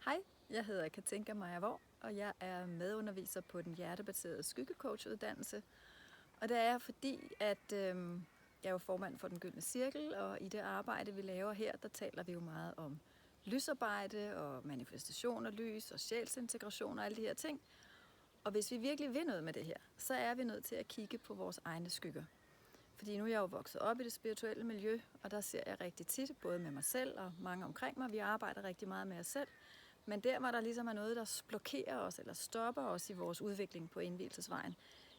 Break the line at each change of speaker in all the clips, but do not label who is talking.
Hej, jeg hedder Katinka Meyer-Worm, og jeg er medunderviser på den hjertebaserede skyggecoachuddannelse. Og det er jeg, fordi jeg er jo formand for Den Gyldne Cirkel, og i det arbejde, vi laver her, der taler vi jo meget om lysarbejde og manifestation af lys og sjælsintegration og alle de her ting. Og hvis vi virkelig vil noget med det her, så er vi nødt til at kigge på vores egne skygger. Fordi nu er jeg jo vokset op i det spirituelle miljø, og der ser jeg rigtig tit, både med mig selv og mange omkring mig, vi arbejder rigtig meget med os selv. Men der, hvor der ligesom er noget, der blokerer os eller stopper os i vores udvikling på indvielsesvejen,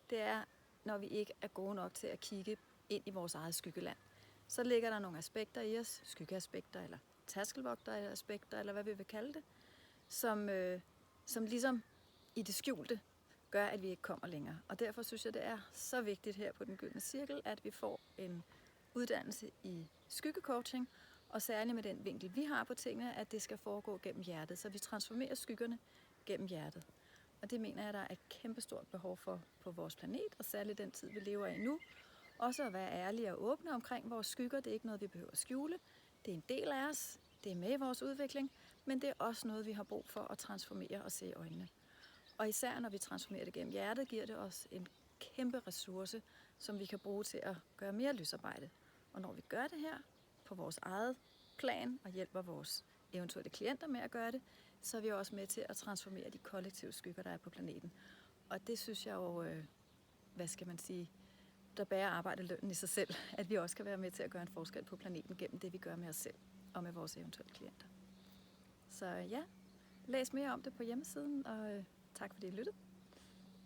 det er, når vi ikke er gode nok til at kigge ind i vores eget skyggeland. Så ligger der nogle aspekter i os, skyggeaspekter eller tærskelvogteraspekter, eller hvad vi vil kalde det, som ligesom i det skjulte gør, at vi ikke kommer længere. Og derfor synes jeg, det er så vigtigt her på Den Gyldne Cirkel, at vi får en uddannelse i skyggecoaching, og særligt med den vinkel, vi har på tingene, at det skal foregå gennem hjertet, så vi transformerer skyggerne gennem hjertet. Og det mener jeg, der er et kæmpestort behov for på vores planet, og særligt den tid, vi lever i nu. Også at være ærlige og åbne omkring vores skygger. Det er ikke noget, vi behøver at skjule. Det er en del af os. Det er med i vores udvikling. Men det er også noget, vi har brug for at transformere og se i øjnene. Og især når vi transformerer det gennem hjertet, giver det os en kæmpe ressource, som vi kan bruge til at gøre mere lysarbejde. Og når vi gør det her på vores eget plan og hjælper vores eventuelle klienter med at gøre det, så er vi også med til at transformere de kollektive skygger, der er på planeten. Og det synes jeg jo, der bærer arbejdet lønnen i sig selv, at vi også kan være med til at gøre en forskel på planeten gennem det, vi gør med os selv og med vores eventuelle klienter. Så ja, læs mere om det på hjemmesiden, og tak fordi I lyttede.